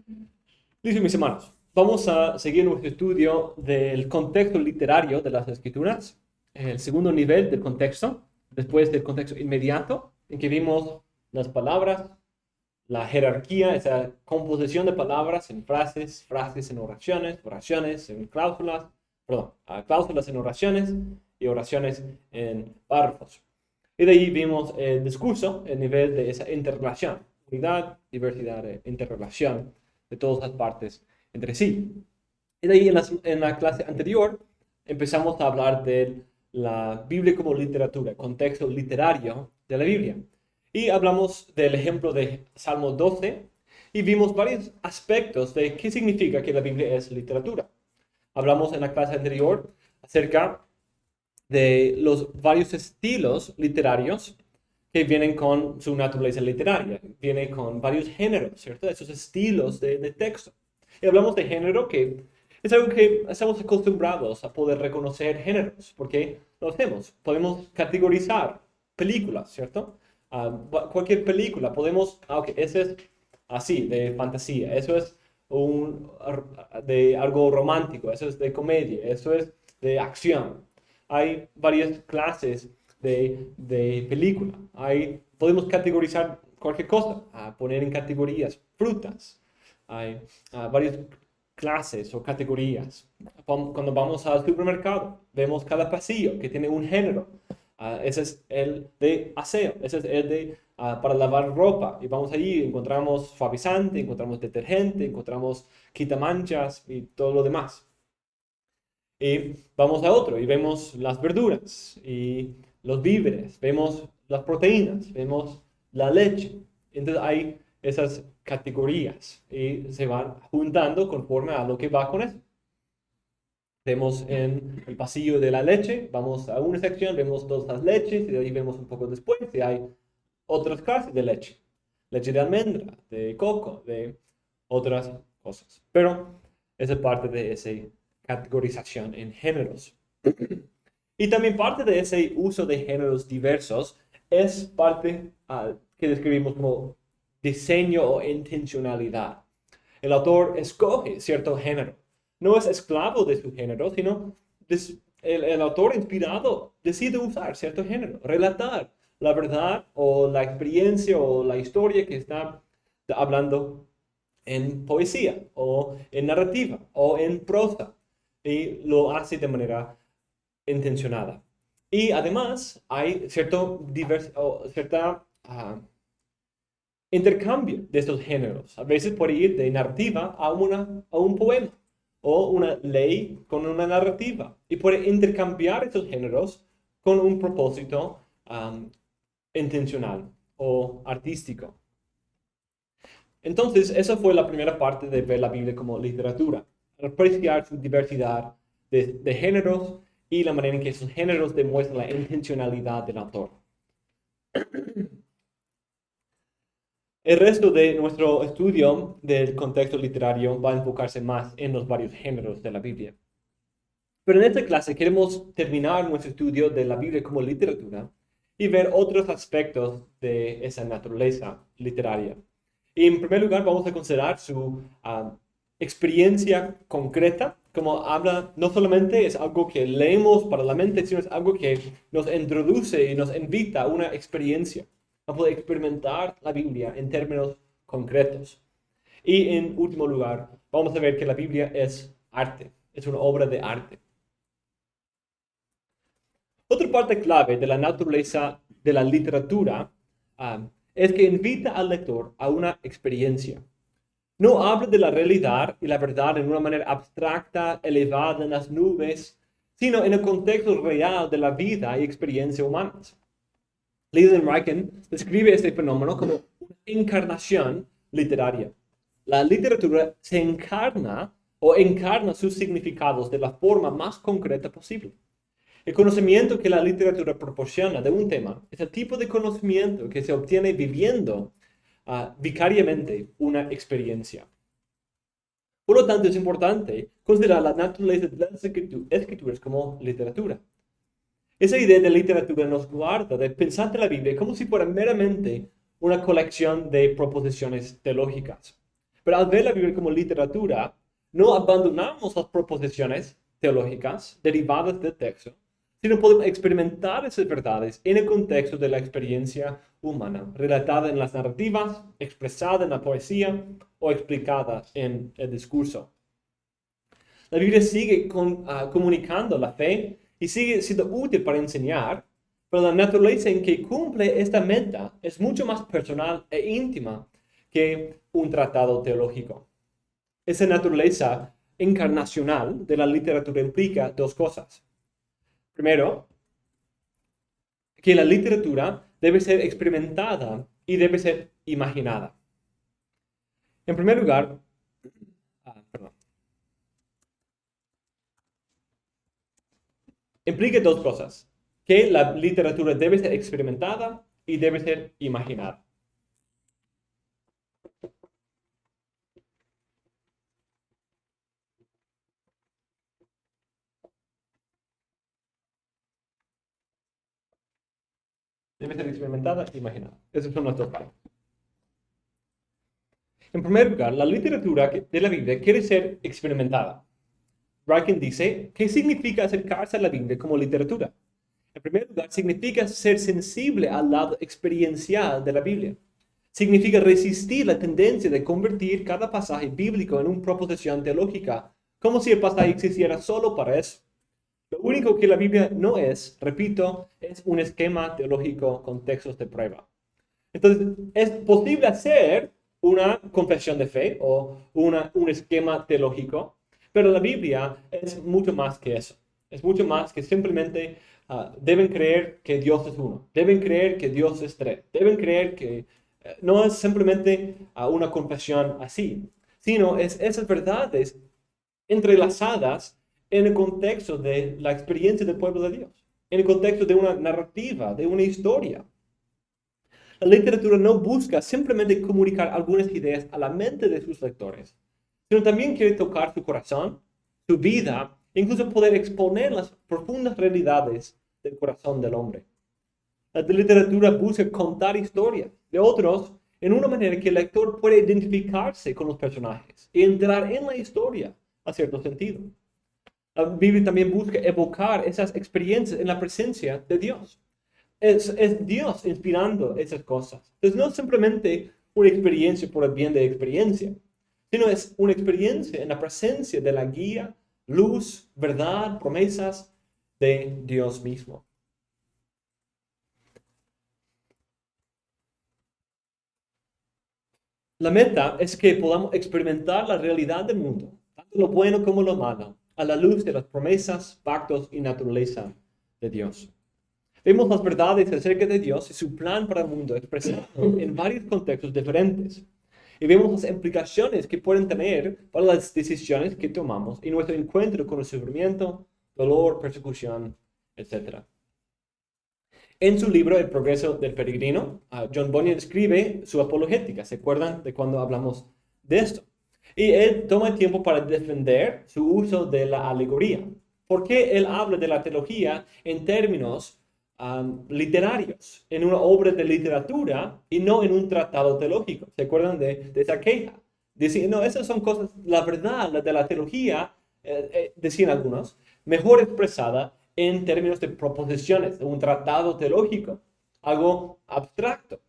Listo, mis hermanos. Vamos a seguir nuestro estudio del contexto literario de las Escrituras, el segundo nivel del contexto, después del contexto inmediato, en que vimos las palabras, la jerarquía, esa composición de palabras en frases, frases en oraciones, oraciones en cláusulas, perdón, cláusulas en oraciones y oraciones en párrafos. Y de ahí vimos el discurso, el nivel de esa interrelación, unidad, diversidad, interrelación de todas las partes entre sí. Y de ahí en la clase anterior empezamos a hablar de la Biblia como literatura, contexto literario de la Biblia. Y hablamos del ejemplo de Salmo 12 y vimos varios aspectos de qué significa que la Biblia es literatura. Hablamos en la clase anterior acerca de los varios estilos literarios que vienen con su naturaleza literaria, viene con varios géneros, ¿cierto? Esos estilos de texto. Y hablamos de género que es algo que estamos acostumbrados a poder reconocer géneros, porque lo hacemos. Podemos categorizar películas, ¿cierto? Cualquier película, podemos, ok, ese es así, de fantasía, eso es de algo romántico, eso es de comedia, eso es de acción. Hay varias clases de película. Podemos categorizar cualquier cosa, poner en categorías frutas. Hay varias clases o categorías. Cuando vamos al supermercado, vemos cada pasillo que tiene un género. Ese es el de aseo, ese es el de para lavar ropa. Y vamos allí, encontramos suavizante, encontramos detergente, encontramos quitamanchas y todo lo demás. Y vamos a otro y vemos las verduras y los víveres, vemos las proteínas, vemos la leche. Entonces hay esas categorías y se van juntando conforme a lo que va con eso. Vemos en el pasillo de la leche, vamos a una sección, vemos todas las leches y de ahí vemos un poco después si hay otras clases de leche. Leche de almendra, de coco, de otras cosas. Pero esa es parte de esa categorización en géneros. Y también parte de ese uso de géneros diversos es parte que describimos como diseño o intencionalidad. El autor escoge cierto género. No es esclavo de su género, sino el autor inspirado decide usar cierto género, relatar la verdad o la experiencia o la historia que está hablando en poesía o en narrativa o en prosa y lo hace de manera intencionada. Y además hay cierta intercambio de estos géneros. A veces puede ir de narrativa a un poema o una ley con una narrativa y puede intercambiar esos géneros con un propósito intencional o artístico. Entonces, esa fue la primera parte de ver la Biblia como literatura, apreciar su diversidad de géneros y la manera en que esos géneros demuestran la intencionalidad del autor. El resto de nuestro estudio del contexto literario va a enfocarse más en los varios géneros de la Biblia. Pero en esta clase queremos terminar nuestro estudio de la Biblia como literatura y ver otros aspectos de esa naturaleza literaria. Y en primer lugar vamos a considerar su experiencia concreta, como habla, no solamente es algo que leemos para la mente, sino es algo que nos introduce y nos invita a una experiencia, a poder experimentar la Biblia en términos concretos. Y en último lugar, vamos a ver que la Biblia es arte, es una obra de arte. Otra parte clave de la naturaleza de la literatura es que invita al lector a una experiencia. No habla de la realidad y la verdad en una manera abstracta, elevada en las nubes, sino en el contexto real de la vida y experiencia humanas. Leland Ryken describe este fenómeno como una encarnación literaria. La literatura se encarna o encarna sus significados de la forma más concreta posible. El conocimiento que la literatura proporciona de un tema es el tipo de conocimiento que se obtiene viviendo vicariamente una experiencia. Por lo tanto, es importante considerar la naturaleza de las escrituras como literatura. Esa idea de literatura nos guarda de pensar en la Biblia como si fuera meramente una colección de proposiciones teológicas. Pero al ver la Biblia como literatura, no abandonamos las proposiciones teológicas derivadas del texto, sino podemos experimentar esas verdades en el contexto de la experiencia humana, relatada en las narrativas, expresada en la poesía o explicada en el discurso. La Biblia sigue comunicando la fe y sigue siendo útil para enseñar, pero la naturaleza en que cumple esta meta es mucho más personal e íntima que un tratado teológico. Esa naturaleza encarnacional de la literatura implica dos cosas. Primero, que la literatura debe ser experimentada y debe ser imaginada. En primer lugar, implica dos cosas, que la literatura debe ser experimentada y debe ser imaginada. Debe ser experimentada e imaginada. Esos son los dos pasos. En primer lugar, la literatura de la Biblia quiere ser experimentada. Bracken dice, ¿qué significa acercarse a la Biblia como literatura? En primer lugar, significa ser sensible al lado experiencial de la Biblia. Significa resistir la tendencia de convertir cada pasaje bíblico en una proposición teológica, como si el pasaje existiera solo para eso. Lo único que la Biblia no es, repito, es un esquema teológico con textos de prueba. Entonces, es posible hacer una confesión de fe o un esquema teológico, pero la Biblia es mucho más que eso. Es mucho más que simplemente deben creer que Dios es uno, deben creer que Dios es tres, deben creer que no es simplemente una confesión así, sino es esas verdades entrelazadas en el contexto de la experiencia del pueblo de Dios, en el contexto de una narrativa, de una historia. La literatura no busca simplemente comunicar algunas ideas a la mente de sus lectores, sino también quiere tocar su corazón, su vida, e incluso poder exponer las profundas realidades del corazón del hombre. La literatura busca contar historias de otros en una manera que el lector puede identificarse con los personajes y entrar en la historia a cierto sentido. La Biblia también busca evocar esas experiencias en la presencia de Dios. Es Dios inspirando esas cosas. Entonces no es simplemente una experiencia por el bien de experiencia, sino es una experiencia en la presencia de la guía, luz, verdad, promesas de Dios mismo. La meta es que podamos experimentar la realidad del mundo, tanto lo bueno como lo malo, a la luz de las promesas, pactos y naturaleza de Dios. Vemos las verdades acerca de Dios y su plan para el mundo expresado en varios contextos diferentes. Y vemos las implicaciones que pueden tener para las decisiones que tomamos en nuestro encuentro con el sufrimiento, dolor, persecución, etc. En su libro El progreso del peregrino, John Bunyan escribe su apologética. ¿Se acuerdan de cuando hablamos de esto? Y él toma el tiempo para defender su uso de la alegoría. ¿Por qué él habla de la teología en términos literarios, en una obra de literatura y no en un tratado teológico? ¿Se acuerdan de esa queja? Dicen, no, esas son cosas, la verdad, la de la teología, decían algunos, mejor expresada en términos de proposiciones, de un tratado teológico, algo abstracto.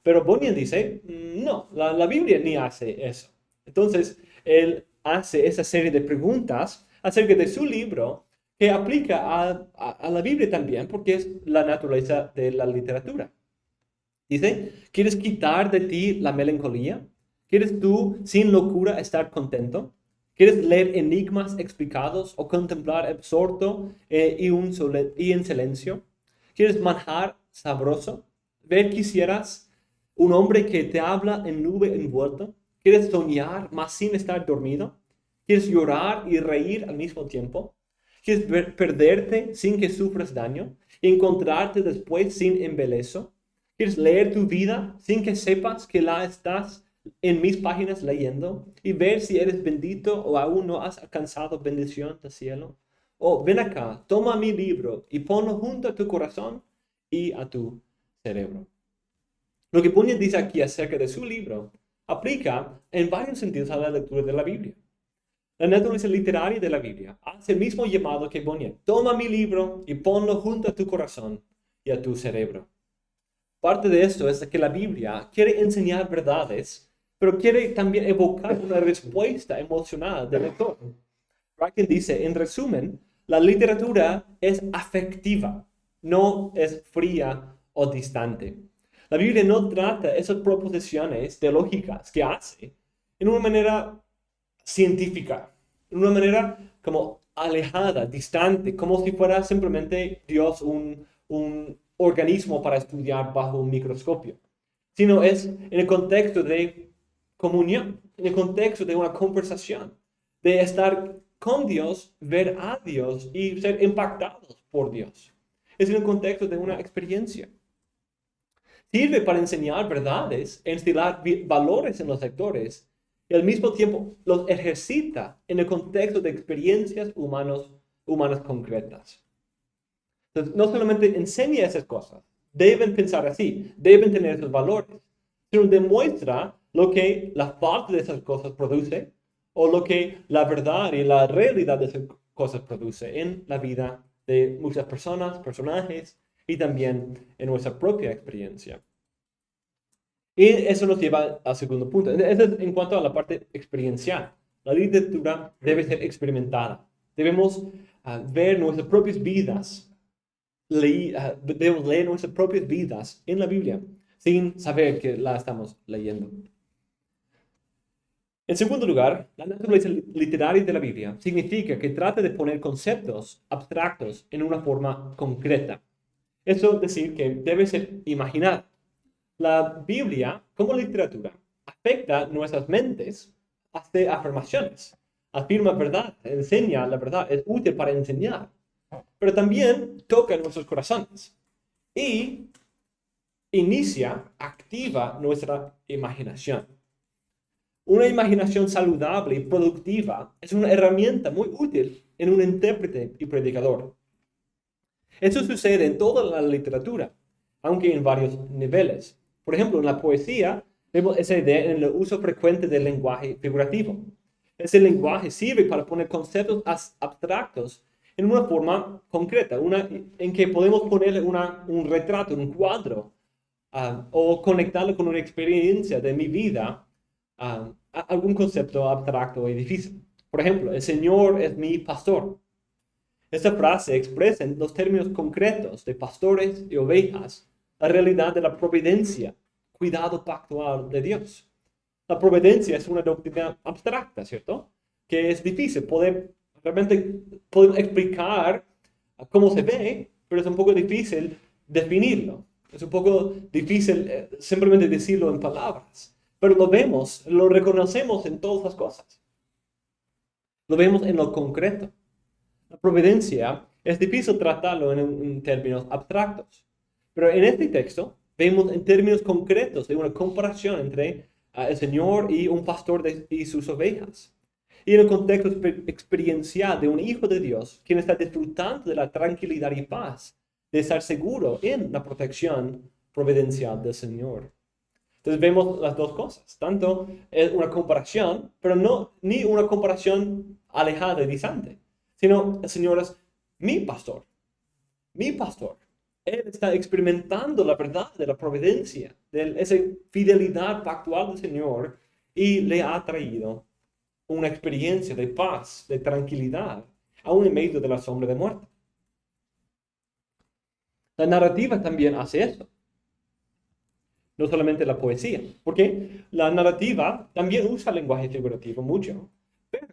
Pero Bunyan dice, no, la Biblia ni hace eso. Entonces, él hace esa serie de preguntas acerca de su libro que aplica a la Biblia también, porque es la naturaleza de la literatura. Dice, ¿quieres quitar de ti la melancolía? ¿Quieres tú, sin locura, estar contento? ¿Quieres leer enigmas explicados o contemplar absorto y en silencio? ¿Quieres manjar sabroso? ¿Ver quisieras un hombre que te habla en nube envuelto? ¿Quieres soñar, mas sin estar dormido? ¿Quieres llorar y reír al mismo tiempo? ¿Quieres perderte sin que sufras daño? ¿Y encontrarte después sin embeleso? ¿Quieres leer tu vida sin que sepas que la estás en mis páginas leyendo y ver si eres bendito o aún no has alcanzado bendición del cielo? O ven acá, toma mi libro y ponlo junto a tu corazón y a tu cerebro. Lo que Bunyan dice aquí acerca de su libro aplica en varios sentidos a la lectura de la Biblia. La naturaleza literaria de la Biblia hace el mismo llamado que Bonnier. Toma mi libro y ponlo junto a tu corazón y a tu cerebro. Parte de esto es que la Biblia quiere enseñar verdades, pero quiere también evocar una respuesta emocional del lector. Bracken dice, en resumen, la literatura es afectiva, no es fría o distante. La Biblia no trata esas proposiciones teológicas que hace en una manera científica, en una manera como alejada, distante, como si fuera simplemente Dios un organismo para estudiar bajo un microscopio, sino es en el contexto de comunión, en el contexto de una conversación, de estar con Dios, ver a Dios y ser impactados por Dios. Es en el contexto de una experiencia. Sirve para enseñar verdades, instilar valores en los lectores y al mismo tiempo los ejercita en el contexto de experiencias humanas concretas. Entonces, no solamente enseña esas cosas, deben pensar así, deben tener esos valores, sino demuestra lo que la falta de esas cosas produce o lo que la verdad y la realidad de esas cosas produce en la vida de muchas personas, personajes y también en nuestra propia experiencia. Y eso nos lleva al segundo punto. Eso es en cuanto a la parte experiencial. La literatura debe ser experimentada. Debemos ver nuestras propias vidas, debemos leer nuestras propias vidas en la Biblia sin saber que la estamos leyendo. En segundo lugar, la naturaleza literaria de la Biblia significa que trata de poner conceptos abstractos en una forma concreta. Eso es decir que debe ser imaginada. La Biblia, como literatura, afecta nuestras mentes, hace afirmaciones, afirma verdad, enseña la verdad, es útil para enseñar, pero también toca nuestros corazones y activa nuestra imaginación. Una imaginación saludable y productiva es una herramienta muy útil en un intérprete y predicador. Eso sucede en toda la literatura, aunque en varios niveles. Por ejemplo, en la poesía vemos esa idea en el uso frecuente del lenguaje figurativo. Ese lenguaje sirve para poner conceptos abstractos en una forma concreta, en que podemos ponerle un retrato, un cuadro, o conectarlo con una experiencia de mi vida, a algún concepto abstracto y difícil. Por ejemplo, el Señor es mi pastor. Esta frase expresa en los términos concretos de pastores y ovejas la realidad de la providencia, cuidado pactual de Dios. La providencia es una doctrina abstracta, ¿cierto? Que es difícil realmente poder explicar cómo se ve, pero es un poco difícil definirlo. Es un poco difícil simplemente decirlo en palabras. Pero lo vemos, lo reconocemos en todas las cosas. Lo vemos en lo concreto. La providencia es difícil tratarlo en términos abstractos. Pero en este texto vemos en términos concretos de una comparación entre el Señor y un pastor y sus ovejas. Y en el contexto experiencial de un hijo de Dios, quien está disfrutando de la tranquilidad y paz, de estar seguro en la protección providencial del Señor. Entonces vemos las dos cosas. Tanto es una comparación, pero no ni una comparación alejada y distante, sino el Señor es mi pastor. Mi pastor. Él está experimentando la verdad de la providencia, de esa fidelidad pactual del Señor, y le ha traído una experiencia de paz, de tranquilidad, aún en medio de la sombra de muerte. La narrativa también hace eso. No solamente la poesía, porque la narrativa también usa el lenguaje figurativo mucho. Pero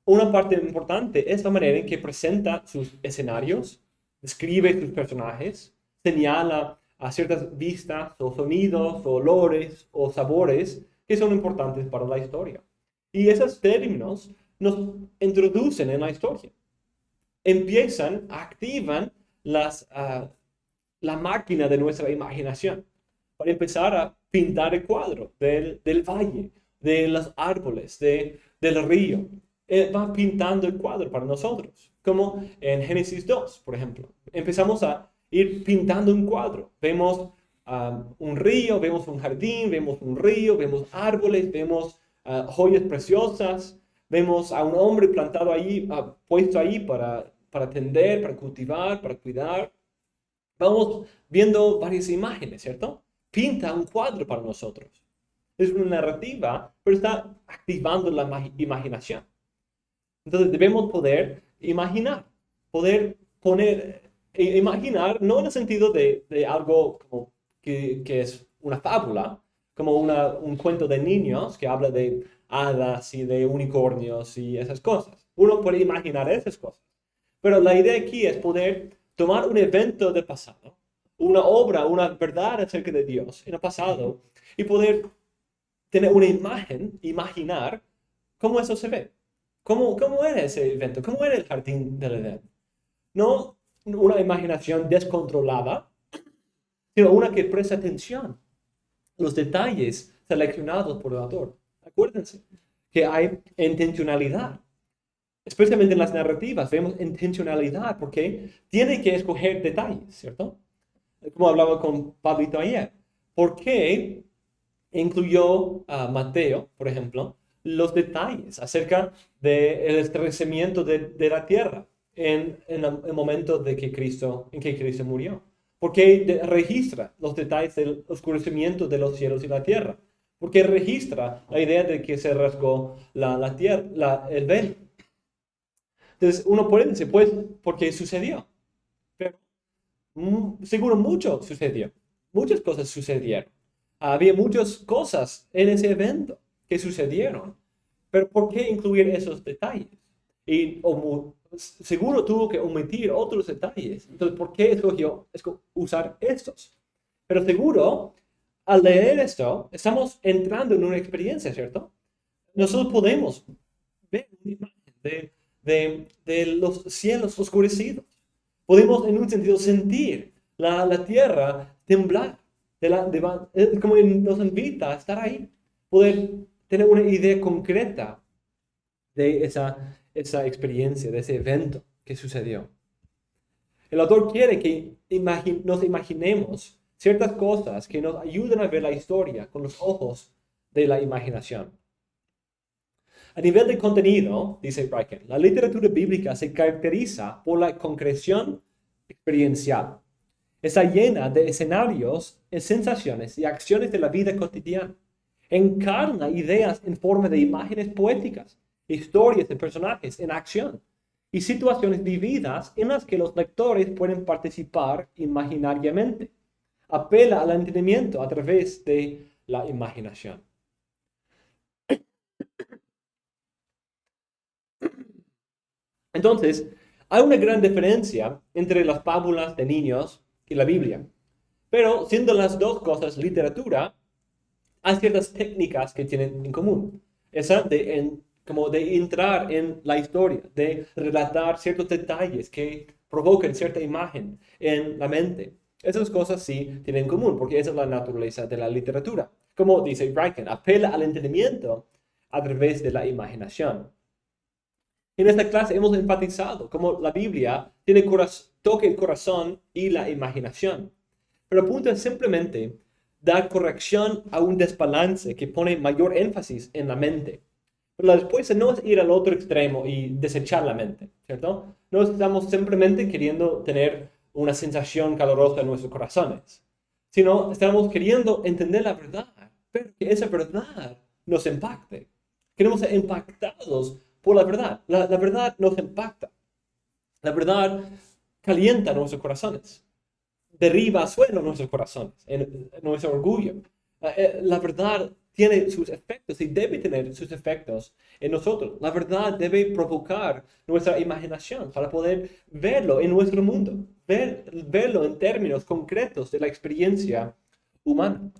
una parte importante es la manera en que presenta sus escenarios, describe sus personajes, señala a ciertas vistas o sonidos o olores o sabores que son importantes para la historia. Y esos términos nos introducen en la historia. Activan la máquina de nuestra imaginación para empezar a pintar el cuadro del valle, de los árboles, del río. Va pintando el cuadro para nosotros, como en Génesis 2, por ejemplo. Empezamos a ir pintando un cuadro. Vemos un río, vemos un jardín, vemos un río, vemos árboles, vemos joyas preciosas, vemos a un hombre plantado ahí, puesto ahí para atender, para cultivar, para cuidar. Vamos viendo varias imágenes, ¿cierto? Pinta un cuadro para nosotros. Es una narrativa, pero está activando la imaginación. Entonces debemos poder imaginar, poder imaginar, no en el sentido de algo como que es una fábula, como un cuento de niños que habla de hadas y de unicornios y esas cosas. Uno puede imaginar esas cosas. Pero la idea aquí es poder tomar un evento del pasado, una obra, una verdad acerca de Dios en el pasado, y poder tener una imagen, imaginar cómo eso se ve. ¿Cómo era ese evento? ¿Cómo era el jardín del Edén? No una imaginación descontrolada, sino una que presta atención a los detalles seleccionados por el autor. Acuérdense que hay intencionalidad. Especialmente en las narrativas vemos intencionalidad porque tiene que escoger detalles, ¿cierto? Como hablaba con Pablito ayer. ¿Por qué incluyó a Mateo, por ejemplo, los detalles acerca del estremeimiento de la tierra en el momento en que Cristo murió? ¿Por qué registra los detalles del oscurecimiento de los cielos y la tierra? ¿Por qué registra la idea de que se rasgó la tierra, el velo? Entonces uno puede decir, pues, porque sucedió. Pero seguro mucho sucedió. Muchas cosas sucedieron. Había muchas cosas en ese evento que sucedieron. Pero ¿por qué incluir esos detalles? Y seguro tuvo que omitir otros detalles. Entonces, ¿por qué escogió usar estos? Pero seguro, al leer esto, estamos entrando en una experiencia, ¿cierto? Nosotros podemos ver una imagen de los cielos oscurecidos. Podemos, en un sentido, sentir la tierra temblar. Como nos invita a estar ahí. Poder tener una idea concreta de esa experiencia, de ese evento que sucedió. El autor quiere que nos imaginemos ciertas cosas que nos ayuden a ver la historia con los ojos de la imaginación. A nivel de contenido, dice Bracken, la literatura bíblica se caracteriza por la concreción experiencial. Está llena de escenarios, sensaciones y acciones de la vida cotidiana. Encarna ideas en forma de imágenes poéticas, historias de personajes en acción y situaciones vividas en las que los lectores pueden participar imaginariamente. Apela al entendimiento a través de la imaginación. Entonces, hay una gran diferencia entre las fábulas de niños y la Biblia. Pero siendo las dos cosas literatura, hay ciertas técnicas que tienen en común. Esa como de entrar en la historia, de relatar ciertos detalles que provocan cierta imagen en la mente. Esas cosas sí tienen en común, porque esa es la naturaleza de la literatura. Como dice Bracken, apela al entendimiento a través de la imaginación. En esta clase hemos enfatizado cómo la Biblia toca el corazón y la imaginación. Pero el punto es simplemente dar corrección a un desbalance que pone mayor énfasis en la mente. Pero la respuesta no es ir al otro extremo y desechar la mente, ¿cierto? No estamos simplemente queriendo tener una sensación calorosa en nuestros corazones, sino estamos queriendo entender la verdad, pero que esa verdad nos impacte. Queremos ser impactados por la verdad. La verdad nos impacta. La verdad calienta nuestros corazones. Derriba a suelo nuestros corazones, en nuestro orgullo. La verdad tiene sus efectos y debe tener sus efectos en nosotros. La verdad debe provocar nuestra imaginación para poder verlo en nuestro mundo, verlo en términos concretos de la experiencia humana.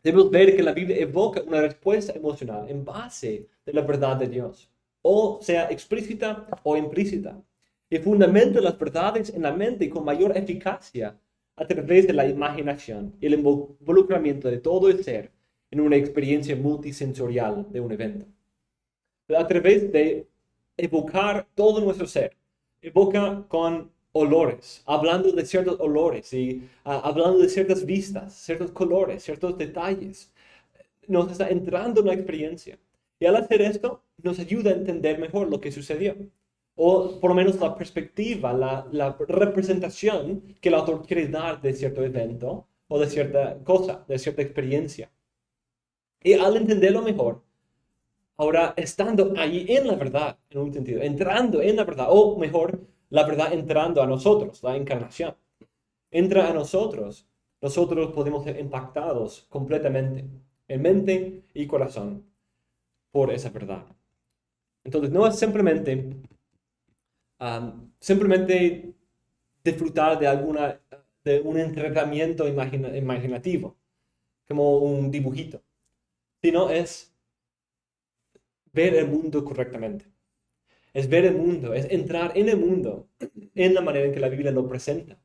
Debemos ver que la Biblia evoca una respuesta emocional en base de la verdad de Dios, o sea explícita o implícita, y fundamenta las verdades en la mente con mayor eficacia a través de la imaginación y el involucramiento de todo el ser en una experiencia multisensorial de un evento. A través de evocar todo nuestro ser, evoca con olores, hablando de ciertos olores y hablando de ciertas vistas, ciertos colores, ciertos detalles. Nos está entrando en la experiencia. Y al hacer esto, nos ayuda a entender mejor lo que sucedió. O por lo menos la perspectiva, la representación que el autor quiere dar de cierto evento o de cierta cosa, de cierta experiencia. Y al entenderlo mejor, ahora estando ahí en la verdad, en un sentido, entrando en la verdad, o mejor, la verdad entrando a nosotros, la encarnación, entra a nosotros, nosotros podemos ser impactados completamente, en mente y corazón, por esa verdad. Entonces, no es simplemente disfrutar de un entrenamiento imaginativo, como un dibujito, sino es ver el mundo correctamente. Es ver el mundo, es entrar en el mundo en la manera en que la Biblia lo presenta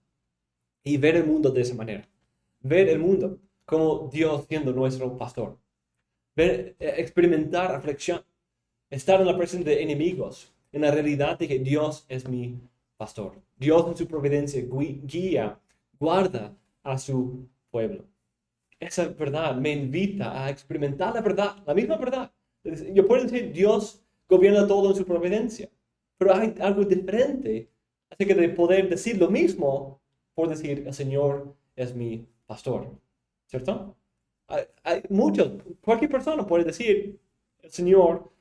y ver el mundo de esa manera. Ver el mundo como Dios siendo nuestro pastor. Ver, experimentar aflicción, estar en la presencia de enemigos, en la realidad de que Dios es mi pastor. Dios en su providencia guía, guarda a su pueblo. Esa verdad me invita a experimentar la verdad, la misma verdad. Yo puedo decir, Dios gobierna todo en su providencia, pero hay algo diferente acerca de poder decir lo mismo por decir, el Señor es mi pastor, ¿cierto? Hay muchos, cualquier persona puede decir, el Señor,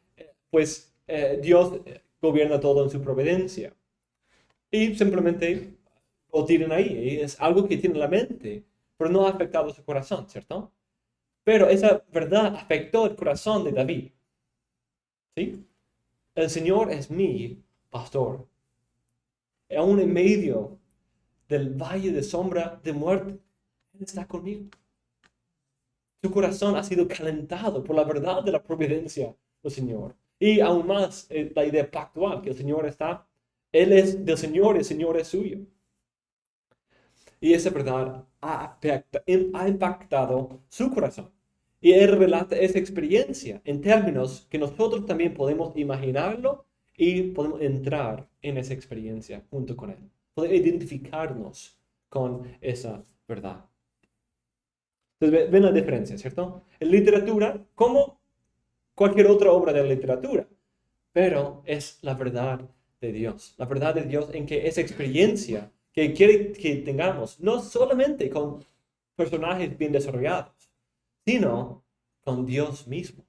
Dios gobierna todo en su providencia. Y simplemente lo tienen ahí, y es algo que tiene en la mente, pero no ha afectado su corazón, ¿cierto? Pero esa verdad afectó el corazón de David. ¿Sí? El Señor es mi pastor. Aún en medio del valle de sombra de muerte, Él está conmigo. Su corazón ha sido calentado por la verdad de la providencia del Señor. Y aún más, la idea pactual, que el Señor está, Él es del Señor y el Señor es suyo. Y esa verdad ha impactado su corazón. Y él relata esa experiencia en términos que nosotros también podemos imaginarlo y podemos entrar en esa experiencia junto con él. Poder identificarnos con esa verdad. Entonces, ven la diferencia, ¿cierto? En literatura, como cualquier otra obra de literatura, pero es la verdad de Dios. La verdad de Dios en que esa experiencia que quiere que tengamos, no solamente con personajes bien desarrollados, sino con Dios mismo.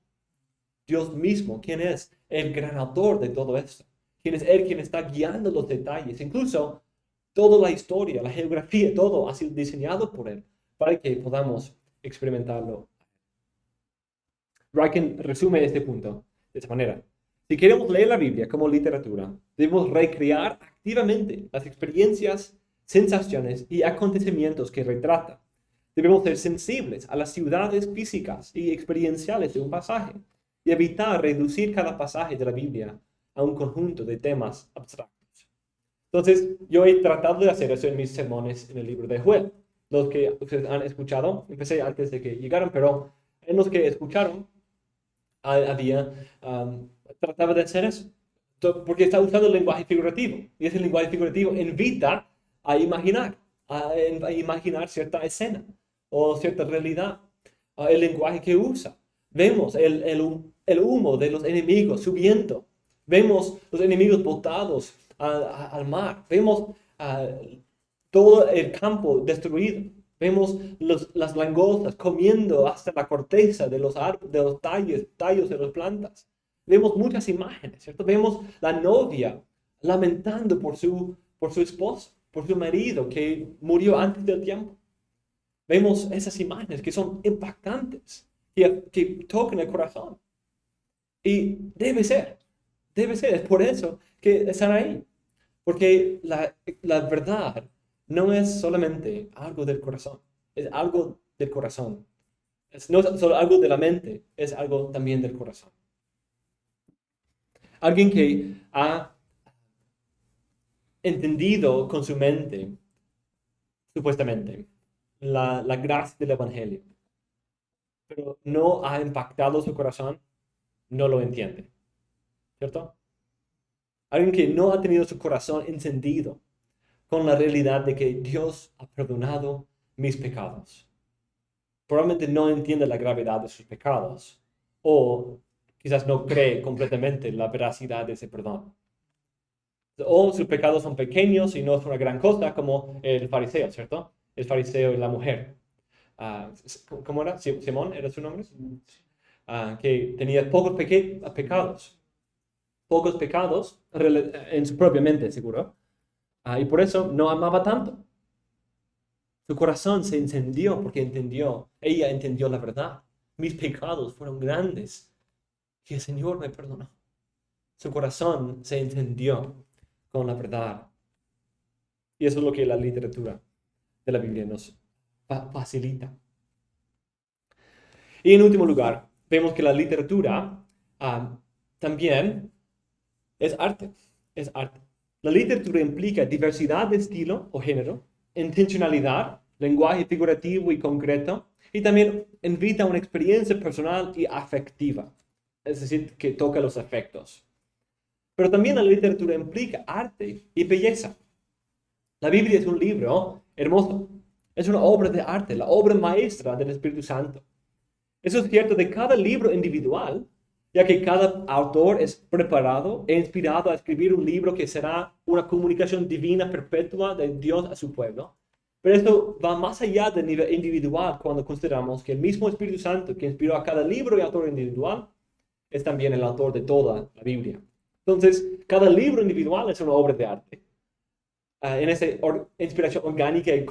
Dios mismo, quien es el gran autor de todo esto, quien es Él quien está guiando los detalles, incluso toda la historia, la geografía, todo ha sido diseñado por Él para que podamos experimentarlo. Ryken resume este punto de esta manera. Si queremos leer la Biblia como literatura, debemos recrear activamente las experiencias, sensaciones y acontecimientos que retrata. Debemos ser sensibles a las ciudades físicas y experienciales de un pasaje y evitar reducir cada pasaje de la Biblia a un conjunto de temas abstractos. Entonces, yo he tratado de hacer eso en mis sermones en el libro de Joel. Los que ustedes han escuchado, empecé antes de que llegaran, pero en los que escucharon, trataba de hacer eso, porque está usando el lenguaje figurativo, y ese lenguaje figurativo invita a imaginar, a imaginar cierta escena o cierta realidad. El lenguaje que usa. Vemos el humo de los enemigos subiendo, vemos los enemigos botados al mar, vemos todo el campo destruido. Vemos las langostas comiendo hasta la corteza de los tallos de las plantas. Vemos muchas imágenes, ¿cierto? Vemos la novia lamentando por su esposo, por su marido que murió antes del tiempo. Vemos esas imágenes que son impactantes, que tocan el corazón. Y es por eso que están ahí. Porque la verdad no es solamente algo del corazón, es algo del corazón. No es solo algo de la mente, es algo también del corazón. Alguien que ha entendido con su mente, supuestamente, la gracia del Evangelio, pero no ha impactado su corazón, no lo entiende. ¿Cierto? Alguien que no ha tenido su corazón encendido con la realidad de que Dios ha perdonado mis pecados. Probablemente no entiende la gravedad de sus pecados o quizás no cree completamente en la veracidad de ese perdón. O sus pecados son pequeños y no es una gran cosa, como el fariseo, ¿cierto? El fariseo y la mujer. ¿Cómo era? ¿Simón era su nombre? Que tenía pocos pecados. Pocos pecados en su propia mente, seguro. Y por eso no amaba tanto. Su corazón se encendió porque ella entendió la verdad. Mis pecados fueron grandes y el Señor me perdonó. Su corazón se encendió con la verdad. Y eso es lo que la literatura de la Biblia nos facilita. Y en último lugar, vemos que la literatura también es arte. Es arte. La literatura implica diversidad de estilo o género, intencionalidad, lenguaje figurativo y concreto, y también invita a una experiencia personal y afectiva, es decir, que toca los afectos. Pero también la literatura implica arte y belleza. La Biblia es un libro hermoso, es una obra de arte, la obra maestra del Espíritu Santo. Eso es cierto de cada libro individual, ya que cada autor es preparado e inspirado a escribir un libro que será una comunicación divina perpetua de Dios a su pueblo. Pero esto va más allá del nivel individual cuando consideramos que el mismo Espíritu Santo que inspiró a cada libro y autor individual es también el autor de toda la Biblia. Entonces, cada libro individual es una obra de arte. En esa inspiración orgánica y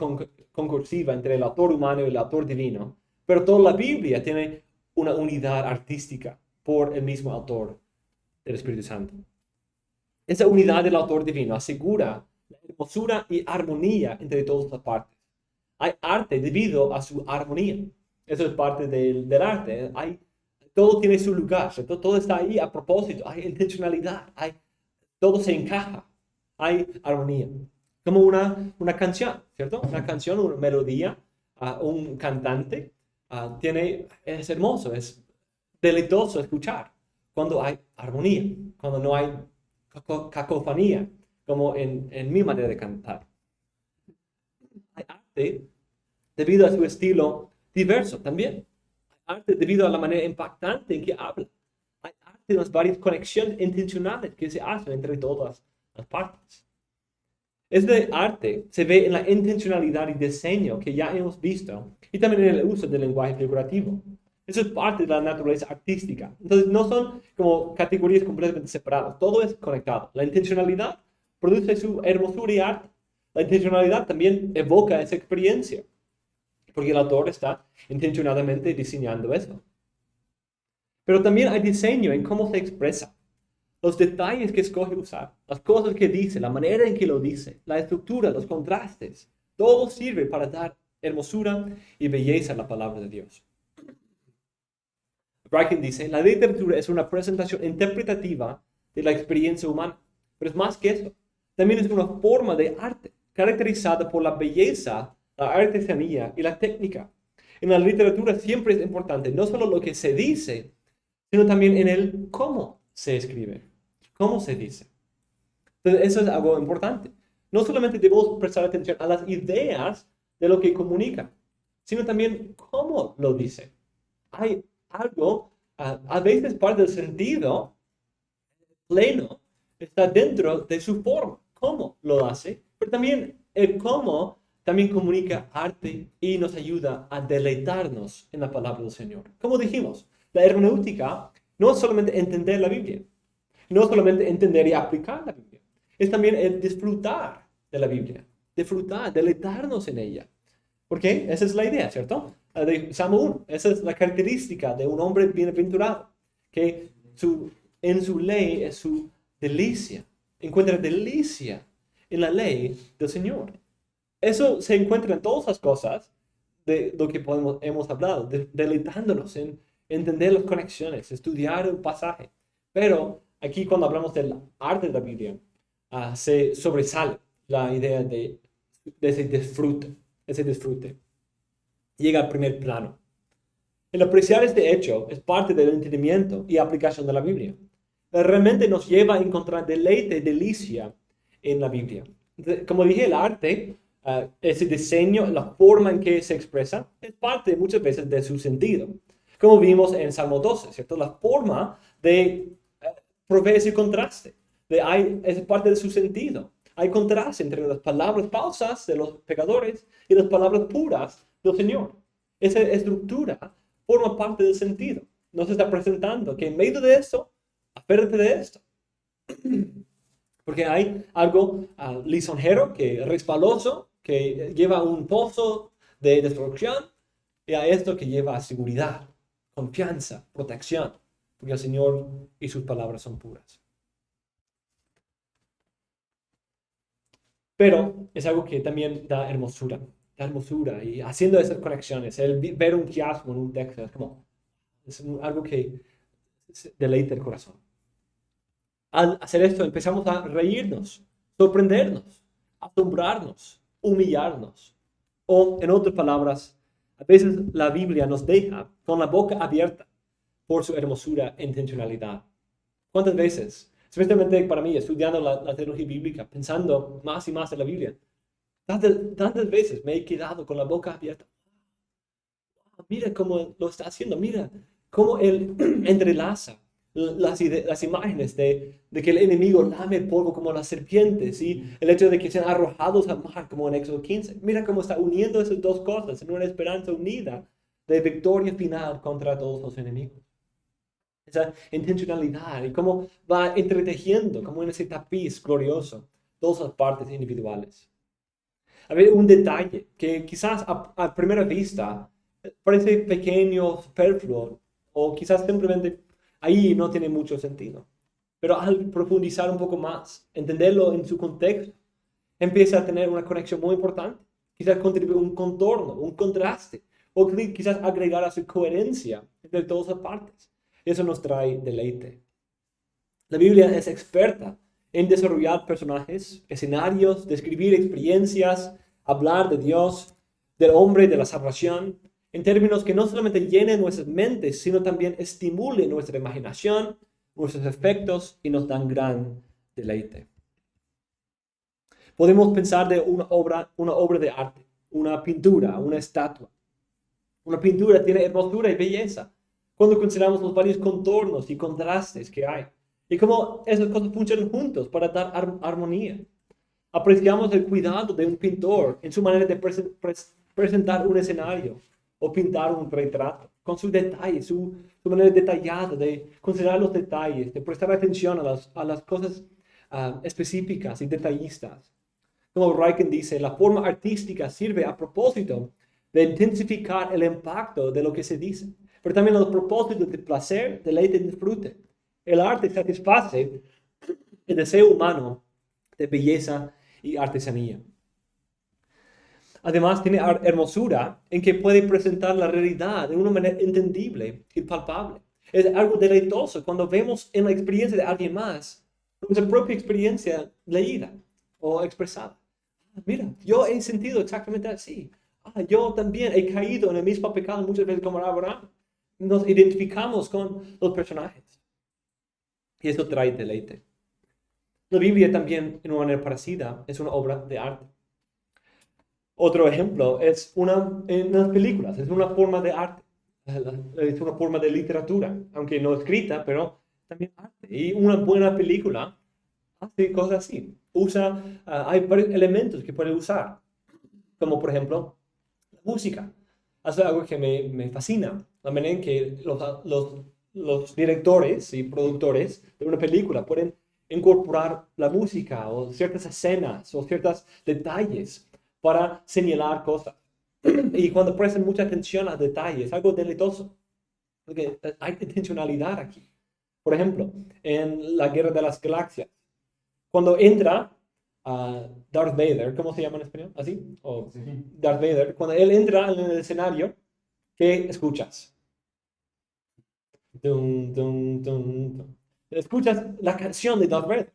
concursiva entre el autor humano y el autor divino. Pero toda la Biblia tiene una unidad artística por el mismo autor del Espíritu Santo. Esa unidad del autor divino asegura la hermosura y armonía entre todas las partes. Hay arte debido a su armonía. Eso es parte del arte. Todo tiene su lugar, ¿cierto? Todo está ahí a propósito. Hay intencionalidad. Todo se encaja. Hay armonía. Como una canción, ¿cierto? Una canción, una melodía, un cantante. Es hermoso, es deleitoso escuchar cuando hay armonía, cuando no hay cacofonía, como en mi manera de cantar. Hay arte debido a su estilo diverso también. Hay arte debido a la manera impactante en que habla. Hay arte en las varias conexiones intencionales que se hacen entre todas las partes. Este arte se ve en la intencionalidad y diseño que ya hemos visto y también en el uso del lenguaje figurativo. Eso es parte de la naturaleza artística. Entonces, no son como categorías completamente separadas. Todo es conectado. La intencionalidad produce su hermosura y arte. La intencionalidad también evoca esa experiencia, porque el autor está intencionadamente diseñando eso. Pero también hay diseño en cómo se expresa. Los detalles que escoge usar, las cosas que dice, la manera en que lo dice, la estructura, los contrastes, todo sirve para dar hermosura y belleza a la palabra de Dios. Bracken dice, la literatura es una presentación interpretativa de la experiencia humana, pero es más que eso. También es una forma de arte, caracterizada por la belleza, la artesanía y la técnica. En la literatura siempre es importante no solo lo que se dice, sino también en el cómo se escribe, cómo se dice. Entonces, eso es algo importante. No solamente debemos prestar atención a las ideas de lo que comunica, sino también cómo lo dice. Hay algo, a veces parte del sentido pleno está dentro de su forma, cómo lo hace, pero también el cómo también comunica arte y nos ayuda a deleitarnos en la palabra del Señor. Como dijimos, la hermenéutica no es solamente entender la Biblia, no es solamente entender y aplicar la Biblia, es también el disfrutar de la Biblia, disfrutar, deleitarnos en ella. ¿Por qué? Esa es la idea, ¿cierto? De Salmo 1, esa es la característica de un hombre bienaventurado, que en su ley es su delicia, encuentra delicia en la ley del Señor. Eso se encuentra en todas las cosas de lo que hemos hablado, deleitándonos en entender las conexiones, estudiar el pasaje. Pero aquí cuando hablamos del arte de la Biblia, se sobresale la idea de ese disfrute. Llega al primer plano. El apreciar este hecho es parte del entendimiento y aplicación de la Biblia. Realmente nos lleva a encontrar deleite y delicia en la Biblia. Como dije, el arte, ese diseño, la forma en que se expresa, es parte muchas veces de su sentido. Como vimos en Salmo 12, ¿cierto? La forma de provee ese contraste. Es parte de su sentido. Hay contraste entre las palabras falsas de los pecadores y las palabras puras del Señor. Esa estructura forma parte del sentido. Nos está presentando que en medio de esto, apértate de esto. Porque hay algo lisonjero, que resbaloso, que lleva a un pozo de destrucción, y a esto que lleva a seguridad, confianza, protección, porque el Señor y sus palabras son puras. Pero es algo que también da hermosura, y haciendo esas conexiones, el ver un quiasmo en un texto, es algo que deleita el corazón. Al hacer esto empezamos a reírnos, sorprendernos, asombrarnos, humillarnos. O, en otras palabras, a veces la Biblia nos deja con la boca abierta por su hermosura e intencionalidad. ¿Cuántas veces, especialmente para mí, estudiando la teología bíblica, pensando más y más en la Biblia, tantas veces me he quedado con la boca abierta? Mira cómo lo está haciendo, mira cómo él entrelaza las imágenes de que el enemigo lame el polvo como las serpientes y el hecho de que sean arrojados al mar como en Éxodo 15. Mira cómo está uniendo esas dos cosas en una esperanza unida de victoria final contra todos los enemigos. Esa intencionalidad y cómo va entretejiendo como en ese tapiz glorioso todas las partes individuales. A ver, un detalle que quizás a primera vista parece pequeño, superfluo, o quizás simplemente ahí no tiene mucho sentido. Pero al profundizar un poco más, entenderlo en su contexto, empieza a tener una conexión muy importante. Quizás contribuye un contorno, un contraste, o quizás agregar a su coherencia entre todas las partes. Eso nos trae deleite. La Biblia es experta en desarrollar personajes, escenarios, describir experiencias, hablar de Dios, del hombre, de la salvación, en términos que no solamente llenen nuestras mentes, sino también estimulen nuestra imaginación, nuestros efectos y nos dan gran deleite. Podemos pensar de una obra de arte, una pintura, una estatua. Una pintura tiene hermosura y belleza cuando consideramos los varios contornos y contrastes que hay y cómo esas cosas funcionan juntos para dar armonía. Apreciamos el cuidado de un pintor en su manera de presentar un escenario o pintar un retrato, con sus detalles, su manera detallada de considerar los detalles, de prestar atención a las cosas específicas y detallistas. Como Ryken dice, la forma artística sirve a propósito de intensificar el impacto de lo que se dice, pero también a propósito de placer, deleite y disfrute. El arte satisface el deseo humano de belleza y artesanía. Además, tiene hermosura en que puede presentar la realidad de una manera entendible y palpable. Es algo deleitoso cuando vemos en la experiencia de alguien más nuestra propia experiencia leída o expresada. Mira, yo he sentido exactamente así. Yo también he caído en el mismo pecado muchas veces como Abraham. Nos identificamos con los personajes. Y eso trae deleite. La Biblia también, en una manera parecida, es una obra de arte. Otro ejemplo es en las películas, es una forma de arte, es una forma de literatura, aunque no escrita, pero también arte. Y una buena película hace cosas así. Hay varios elementos que puede usar, como por ejemplo, la música. Hace algo que me fascina, la manera en que los directores y productores de una película pueden incorporar la música o ciertas escenas o ciertos detalles para señalar cosas. Y cuando prestan mucha atención a detalles, algo deleitoso, porque hay intencionalidad aquí. Por ejemplo, en la Guerra de las Galaxias, cuando entra Darth Vader, ¿cómo se llama en español? ¿Así? ¿O sí. Darth Vader, cuando él entra en el escenario, ¿qué escuchas? Dum, dum, dum, dum. Escuchas la canción de Darth Vader.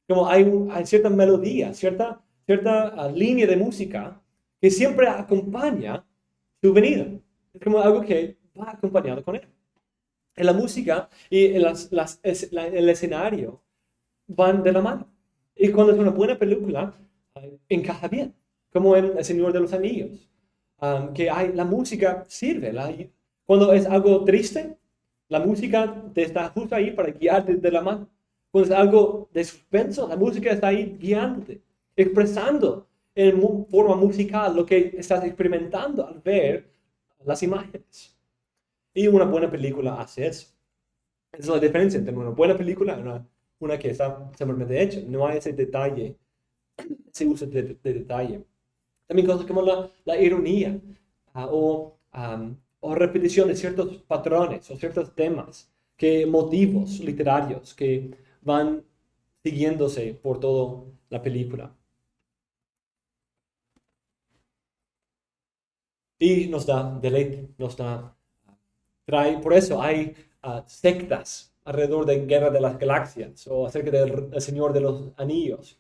Como hay cierta melodía, cierta línea de música que siempre acompaña su venida. Es como algo que va acompañado con él. En la música y en el escenario van de la mano. Y cuando es una buena película, encaja bien, como en El Señor de los Anillos, que la música sirve. Cuando es algo triste, la música te está justo ahí para guiarte de la mano. Cuando es algo de suspenso, la música está ahí guiándote, expresando en forma musical lo que estás experimentando al ver las imágenes. Y una buena película hace eso. Esa es la diferencia entre una buena película y una que está simplemente hecha. No hay ese detalle, ese uso de detalle. También cosas como la ironía o repetición de ciertos patrones o ciertos temas, motivos literarios que van siguiéndose por toda la película. Y nos da deleite, por eso hay sectas alrededor de Guerra de las Galaxias o acerca del Señor de los Anillos.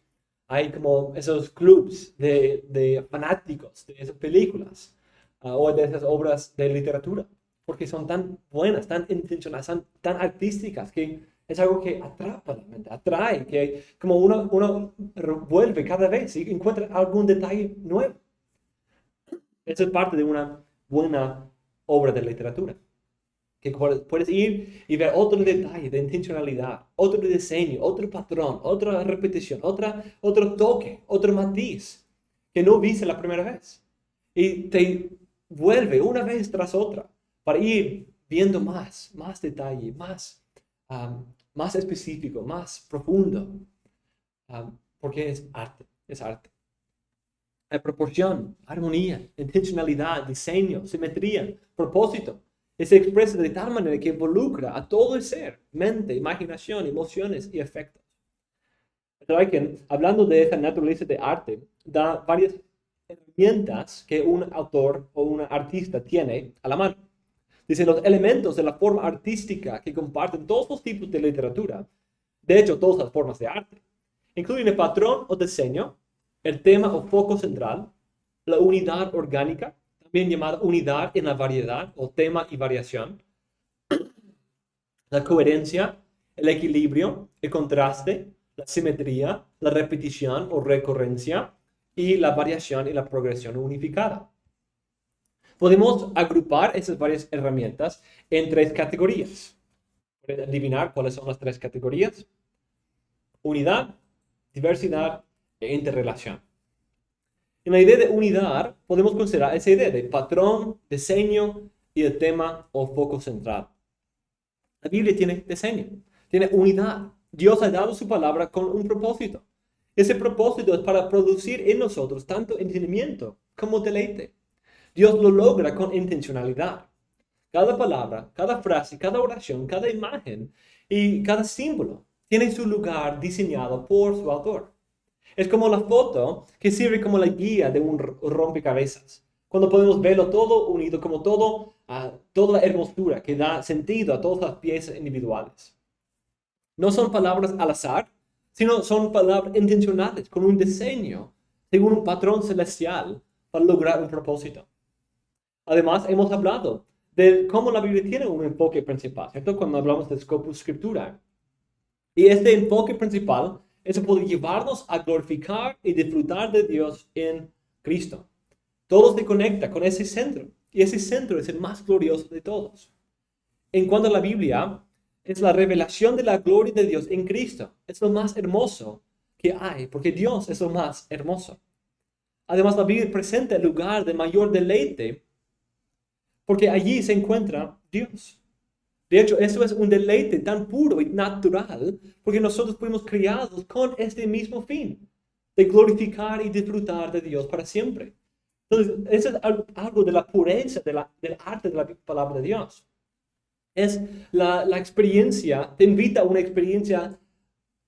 Hay como esos clubs de fanáticos de esas películas o de esas obras de literatura, porque son tan buenas, tan intencionadas, tan artísticas, que es algo que atrapa la mente, atrae, que como uno vuelve cada vez y encuentra algún detalle nuevo. Eso es parte de una buena obra de literatura, que puedes ir y ver otro detalle de intencionalidad, otro diseño, otro patrón, otra repetición, otro toque, otro matiz que no viste la primera vez. Y te vuelve una vez tras otra para ir viendo más detalle, más específico, más profundo, porque es arte, es arte. Hay proporción, armonía, intencionalidad, diseño, simetría, propósito. Se expresa de tal manera que involucra a todo el ser, mente, imaginación, emociones y efectos. Hablando de esa naturaleza de arte, da varias herramientas que un autor o un artista tiene a la mano. Dice, los elementos de la forma artística que comparten todos los tipos de literatura, de hecho, todas las formas de arte, incluyen el patrón o diseño, el tema o foco central, la unidad orgánica, también llamada unidad en la variedad o tema y variación, la coherencia, el equilibrio, el contraste, la simetría, la repetición o recurrencia y la variación y la progresión unificada. Podemos agrupar esas varias herramientas en 3 categorías. ¿Pueden adivinar cuáles son las 3 categorías? Unidad, diversidad e interrelación. En la idea de unidad, podemos considerar esa idea de patrón, diseño y el tema o foco central. La Biblia tiene diseño, tiene unidad. Dios ha dado su palabra con un propósito. Ese propósito es para producir en nosotros tanto entendimiento como deleite. Dios lo logra con intencionalidad. Cada palabra, cada frase, cada oración, cada imagen y cada símbolo tiene su lugar diseñado por su autor. Es como la foto que sirve como la guía de un rompecabezas. Cuando podemos verlo todo unido, como toda la hermosura que da sentido a todas las piezas individuales. No son palabras al azar, sino son palabras intencionales, con un diseño, según un patrón celestial, para lograr un propósito. Además, hemos hablado de cómo la Biblia tiene un enfoque principal, ¿cierto? Cuando hablamos de Scopus Scripturae. Y este enfoque principal es poder llevarnos a glorificar y disfrutar de Dios en Cristo. Todo se conecta con ese centro, y ese centro es el más glorioso de todos. En cuanto a la Biblia, es la revelación de la gloria de Dios en Cristo. Es lo más hermoso que hay, porque Dios es lo más hermoso. Además, la Biblia presenta el lugar de mayor deleite, porque allí se encuentra Dios. De hecho, eso es un deleite tan puro y natural, porque nosotros fuimos criados con este mismo fin, de glorificar y disfrutar de Dios para siempre. Entonces, eso es algo de la pureza del arte de la palabra de Dios. Es la experiencia, te invita a una experiencia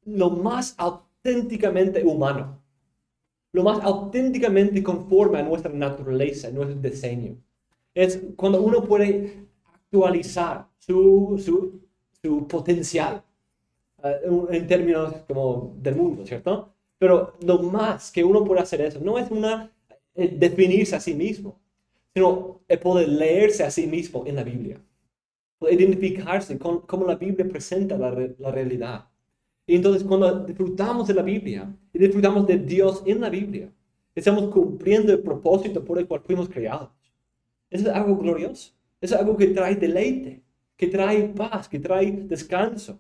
lo más auténticamente humano, lo más auténticamente conforme a nuestra naturaleza, nuestro diseño. Es cuando uno puede actualizar su potencial en términos como del mundo, ¿cierto? Pero lo más que uno puede hacer eso no es definirse a sí mismo, sino poder leerse a sí mismo en la Biblia, poder identificarse con cómo la Biblia presenta la realidad. Y entonces cuando disfrutamos de la Biblia y disfrutamos de Dios en la Biblia, estamos cumpliendo el propósito por el cual fuimos creados. Eso es algo glorioso. Eso es algo que trae deleite, que trae paz, que trae descanso.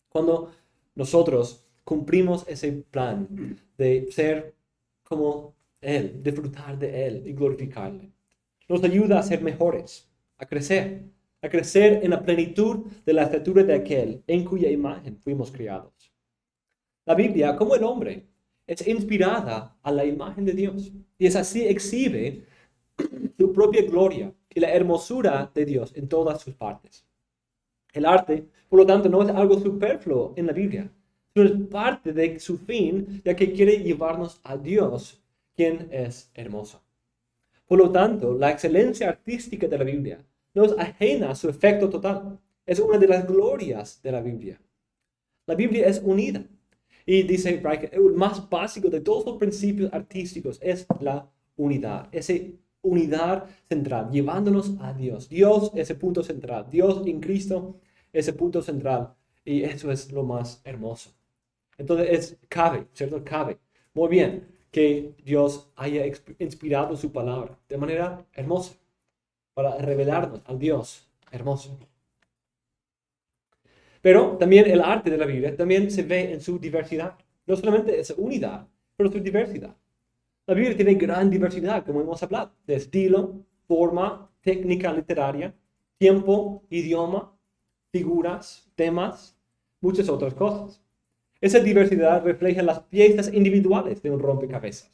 Cuando nosotros cumplimos ese plan de ser como Él, disfrutar de Él y glorificarle, nos ayuda a ser mejores, a crecer en la plenitud de la estatura de aquel en cuya imagen fuimos creados. La Biblia, como el hombre, es inspirada a la imagen de Dios y es así exhibe su propia gloria y la hermosura de Dios en todas sus partes. El arte, por lo tanto, no es algo superfluo en la Biblia, sino es parte de su fin, ya que quiere llevarnos a Dios, quien es hermoso. Por lo tanto, la excelencia artística de la Biblia no es ajena a su efecto total. Es una de las glorias de la Biblia. La Biblia es unida. Y dice Bracken, el más básico de todos los principios artísticos es la unidad. Esa unidad central, llevándonos a Dios. Dios es el punto central. Dios en Cristo es el punto central. Y eso es lo más hermoso. Entonces, cabe, ¿cierto? Cabe. Muy bien que Dios haya inspirado su palabra de manera hermosa para revelarnos al Dios hermoso. Pero también el arte de la Biblia también se ve en su diversidad. No solamente esa unidad, pero su diversidad. La Biblia tiene gran diversidad, como hemos hablado, de estilo, forma, técnica literaria, tiempo, idioma, figuras, temas, muchas otras cosas. Esa diversidad refleja las piezas individuales de un rompecabezas.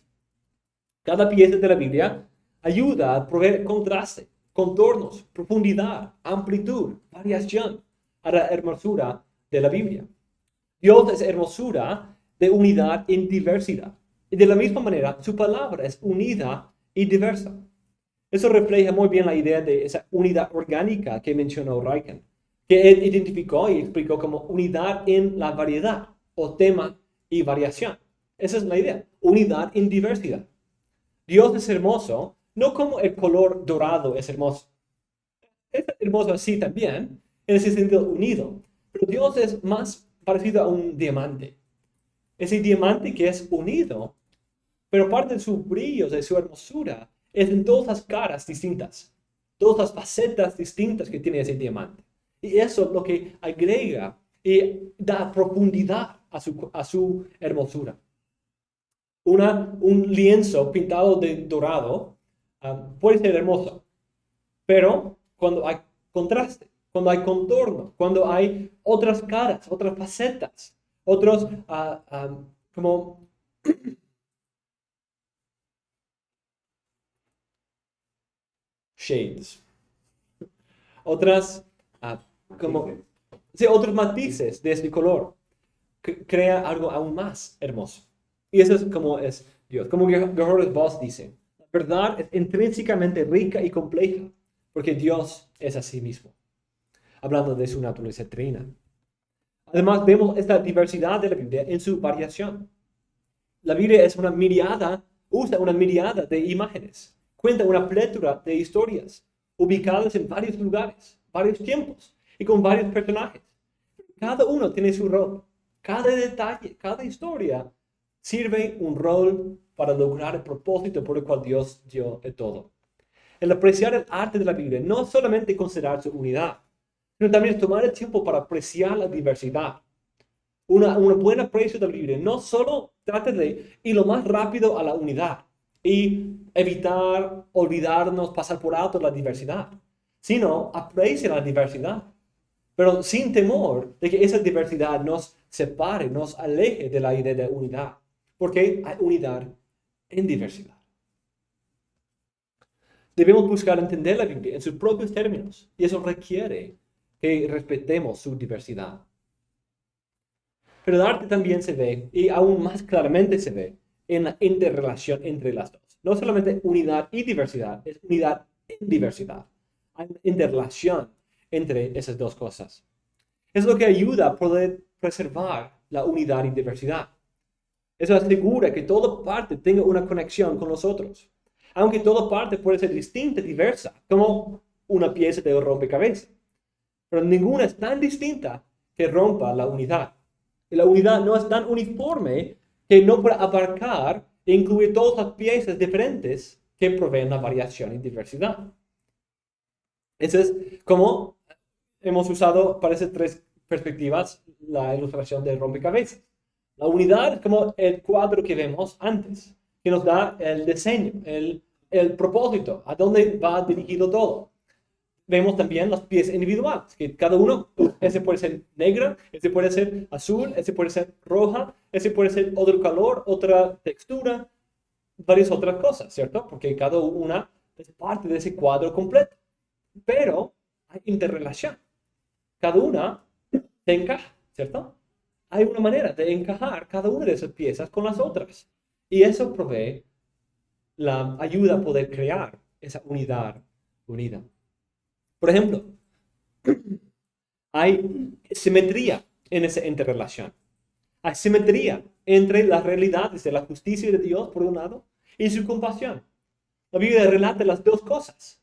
Cada pieza de la Biblia ayuda a proveer contraste, contornos, profundidad, amplitud, variación a la hermosura de la Biblia. Dios es hermosura de unidad en diversidad. Y de la misma manera, su palabra es unida y diversa. Eso refleja muy bien la idea de esa unidad orgánica que mencionó Reichen, que él identificó y explicó como unidad en la variedad, o tema y variación. Esa es la idea, unidad en diversidad. Dios es hermoso, no como el color dorado es hermoso. Es hermoso así también, en ese sentido unido. Pero Dios es más parecido a un diamante. Ese diamante que es unido, pero parte de su brillo, de su hermosura, es en todas las caras distintas, todas las facetas distintas que tiene ese diamante. Y eso es lo que agrega y da profundidad a su hermosura. Un lienzo pintado de dorado puede ser hermoso, pero cuando hay contraste, cuando hay contorno, cuando hay otras caras, otras facetas, otros como shades, otras como sí, otros matices de este color, crea algo aún más hermoso. Y eso es como es Dios. Como George Voss dice, la verdad es intrínsecamente rica y compleja, porque Dios es así mismo. Hablando de su naturaleza trina. Además, vemos esta diversidad de la Biblia en su variación. La Biblia es usa una miriada de imágenes. Cuenta una plétora de historias ubicadas en varios lugares, varios tiempos y con varios personajes. Cada uno tiene su rol. Cada detalle, cada historia sirve un rol para lograr el propósito por el cual Dios dio el todo. El apreciar el arte de la Biblia no solamente considerar su unidad, sino también tomar el tiempo para apreciar la diversidad. Un buen aprecio de la Biblia no solo trata de ir lo más rápido a la unidad y evitar, olvidarnos, pasar por alto la diversidad, sino aprecia la diversidad, pero sin temor de que esa diversidad nos separe, nos aleje de la idea de unidad, porque hay unidad en diversidad. Debemos buscar entender la Biblia en sus propios términos, y eso requiere que respetemos su diversidad. Pero el arte también se ve, y aún más claramente se ve, en la interrelación entre las dos. No solamente unidad y diversidad, es unidad en diversidad. Hay una interrelación entre esas dos cosas. Es lo que ayuda a poder preservar la unidad y diversidad. Eso asegura que toda parte tenga una conexión con los otros. Aunque toda parte puede ser distinta, diversa, como una pieza de rompecabezas. Pero ninguna es tan distinta que rompa la unidad. La unidad no es tan uniforme que no puede abarcar e incluir todas las piezas diferentes que proveen la variación y diversidad. Eso es como hemos usado para esas tres perspectivas la ilustración del rompecabezas. La unidad es como el cuadro que vemos antes, que nos da el diseño, el propósito, a dónde va dirigido todo. Vemos también las piezas individuales, que cada uno, ese puede ser negra, ese puede ser azul, ese puede ser roja, ese puede ser otro color, otra textura, varias otras cosas, ¿cierto? Porque cada una es parte de ese cuadro completo. Pero hay interrelación. Cada una se encaja, ¿cierto? Hay una manera de encajar cada una de esas piezas con las otras. Y eso provee la ayuda a poder crear esa unidad unida. Por ejemplo, hay simetría en esa interrelación. Hay simetría entre las realidades de la justicia de Dios, por un lado, y su compasión. La Biblia relata las dos cosas,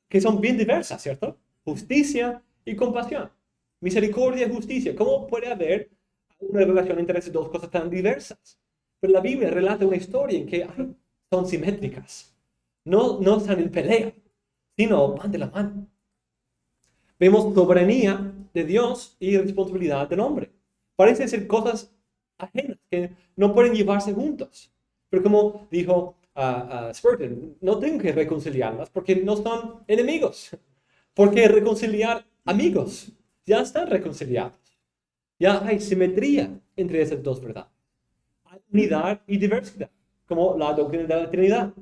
que son bien diversas, ¿cierto? Justicia y compasión. Misericordia y justicia. ¿Cómo puede haber una relación entre esas dos cosas tan diversas? Pero la Biblia relata una historia en que son simétricas. No están en pelea, sino van de la mano. Vemos soberanía de Dios y responsabilidad del hombre. Parecen ser cosas ajenas que no pueden llevarse juntos. Pero como dijo Spurgeon, no tengo que reconciliarlas porque no son enemigos. Porque reconciliar amigos, ya están reconciliados. Ya hay simetría entre esas dos verdades. Hay unidad y diversidad, como la doctrina de la Trinidad.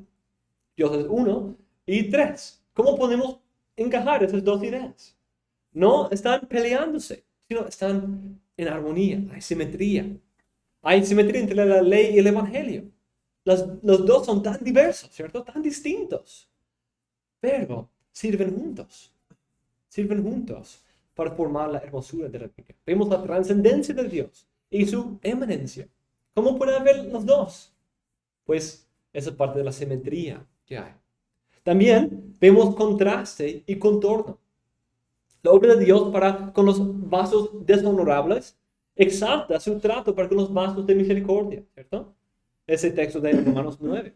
Dios es uno y tres. ¿Cómo podemos encajar esas dos ideas? No están peleándose, sino están en armonía. Hay simetría. Hay simetría entre la ley y el evangelio. Los dos son tan diversos, ¿cierto? Tan distintos. Pero sirven juntos. Sirven juntos para formar la hermosura de la Biblia. Vemos la trascendencia de Dios y su emanencia. ¿Cómo pueden haber los dos? Pues esa es parte de la simetría que hay. También vemos contraste y contorno. La obra de Dios para con los vasos deshonorables exalta su trato para con los vasos de misericordia, ¿cierto? Ese texto de Romanos 9.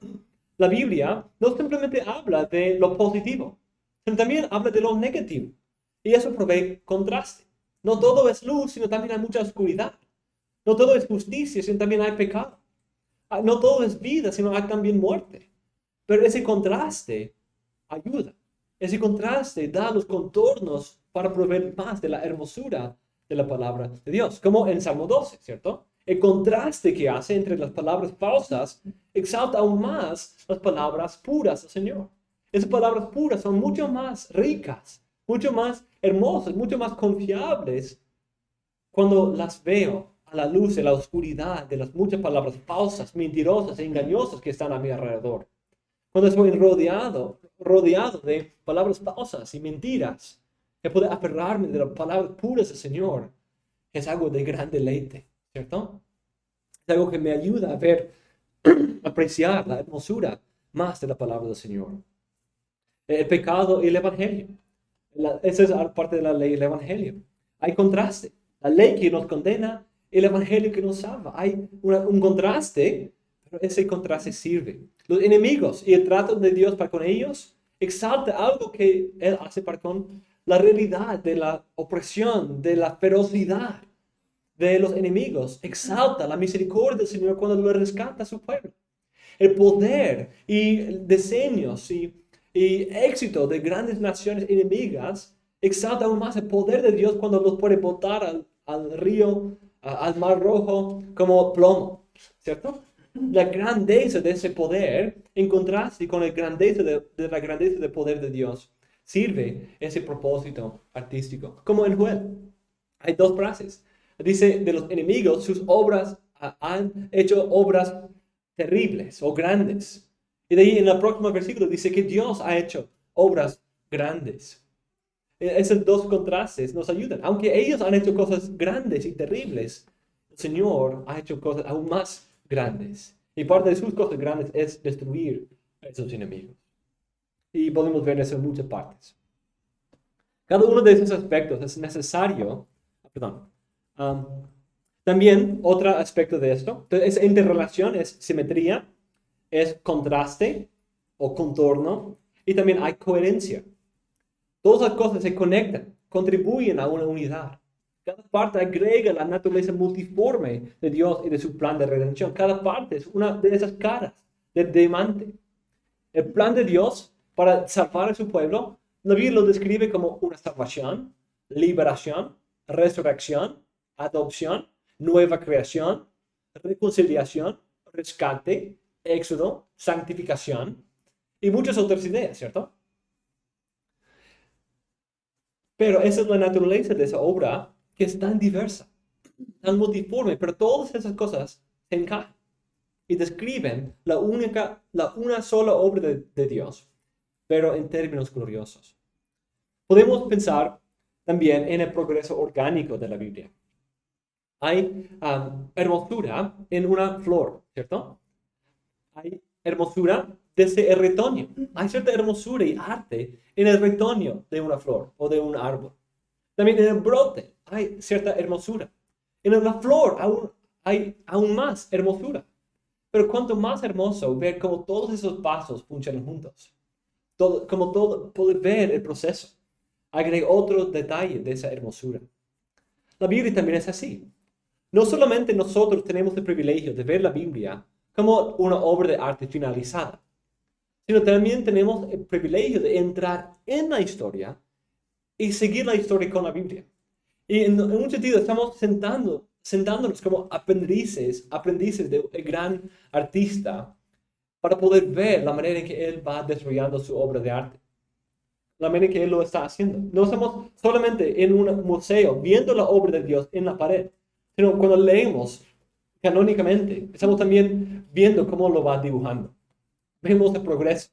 La Biblia no simplemente habla de lo positivo, sino también habla de lo negativo. Y eso provee contraste. No todo es luz, sino también hay mucha oscuridad. No todo es justicia, sino también hay pecado. No todo es vida, sino hay también muerte. Pero ese contraste ayuda. Ese contraste da los contornos para proveer más de la hermosura de la palabra de Dios. Como en Salmo 12, ¿cierto? El contraste que hace entre las palabras falsas exalta aún más las palabras puras del Señor. Esas palabras puras son mucho más ricas, mucho más hermosas, mucho más confiables cuando las veo a la luz de la oscuridad de las muchas palabras falsas, mentirosas e engañosas que están a mi alrededor. Cuando estoy rodeado de palabras falsas y mentiras, que puedo aferrarme de las palabras puras del Señor, es algo de gran deleite, ¿cierto? Es algo que me ayuda a ver, apreciar la hermosura más de la palabra del Señor. El pecado y el evangelio. Esa es parte de la ley y el evangelio. Hay contraste. La ley que nos condena, el evangelio que nos salva. Hay un contraste, pero ese contraste sirve. Los enemigos y el trato de Dios para con ellos exalta algo que Él hace para con la realidad de la opresión, de la ferocidad de los enemigos. Exalta la misericordia del Señor cuando lo rescata a su pueblo. El poder y diseños y éxito de grandes naciones enemigas exalta aún más el poder de Dios cuando los puede botar al río, al mar rojo como plomo, ¿cierto? La grandeza de ese poder en contraste con la grandeza la grandeza del poder de Dios sirve ese propósito artístico. Como en Joel, hay dos frases. Dice de los enemigos, sus obras han hecho obras terribles o grandes. Y de ahí en el próximo versículo dice que Dios ha hecho obras grandes. Esos dos contrastes nos ayudan. Aunque ellos han hecho cosas grandes y terribles, el Señor ha hecho cosas aún más grandes. Y parte de sus cosas grandes es destruir a esos enemigos. Y podemos ver eso en muchas partes. Cada uno de esos aspectos es necesario, También otro aspecto de esto, entonces, es interrelación, es simetría, es contraste o contorno, y también hay coherencia. Todas las cosas se conectan, contribuyen a una unidad. Cada parte agrega la naturaleza multiforme de Dios y de su plan de redención. Cada parte es una de esas caras del diamante. El plan de Dios para salvar a su pueblo, la Biblia lo describe como una salvación, liberación, resurrección, adopción, nueva creación, reconciliación, rescate, éxodo, santificación y muchas otras ideas, ¿cierto? Pero esa es la naturaleza de esa obra que es tan diversa, tan multiforme, pero todas esas cosas se encajan y describen una sola obra de Dios, pero en términos gloriosos. Podemos pensar también en el progreso orgánico de la Biblia. Hay hermosura en una flor, ¿cierto? Hay hermosura desde el retoño. Hay cierta hermosura y arte en el retoño de una flor o de un árbol. También en el brote hay cierta hermosura. En la flor hay aún más hermosura. Pero cuanto más hermoso ver cómo todos esos pasos funcionan juntos. Poder ver el proceso. Agrega otro detalle de esa hermosura. La Biblia también es así. No solamente nosotros tenemos el privilegio de ver la Biblia como una obra de arte finalizada, sino también tenemos el privilegio de entrar en la historia y seguir la historia con la Biblia. Y en un sentido estamos sentándonos como aprendices de un gran artista para poder ver la manera en que él va desarrollando su obra de arte, la manera en que él lo está haciendo. No estamos solamente en un museo viendo la obra de Dios en la pared, sino cuando leemos canónicamente, estamos también viendo cómo lo va dibujando. Vemos el progreso.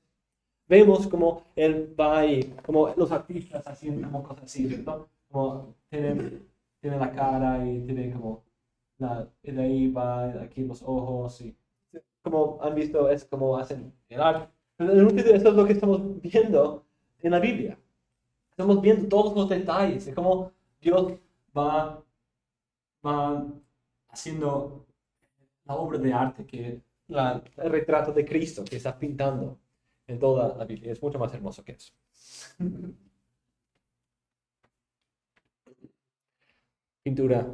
Vemos cómo él va y como los artistas haciendo como cosas así, ¿cierto? Como tienen la cara y tienen como y de ahí va aquí los ojos y como han visto es como hacen el arte. En un sentido, eso es lo que estamos viendo en la Biblia. Estamos viendo todos los detalles de cómo Dios va haciendo la obra de arte, el retrato de Cristo que está pintando en toda la Biblia. Es mucho más hermoso que eso. Pintura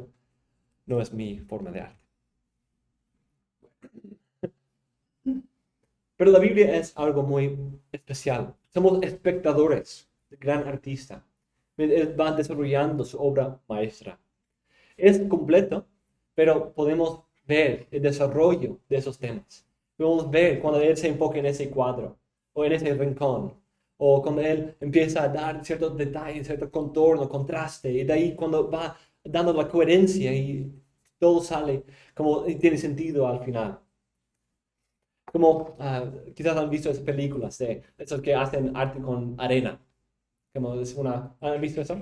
no es mi forma de arte. Pero la Biblia es algo muy especial. Somos espectadores del gran artista. Él va desarrollando su obra maestra. Es completo, pero podemos ver el desarrollo de esos temas. Podemos ver cuando él se enfoca en ese cuadro o en ese rincón, o cuando él empieza a dar ciertos detalles, cierto contorno, contraste, y de ahí cuando va dando la coherencia y todo sale como tiene sentido al final. Como quizás han visto esas películas de esos que hacen arte con arena. Como ¿han visto eso?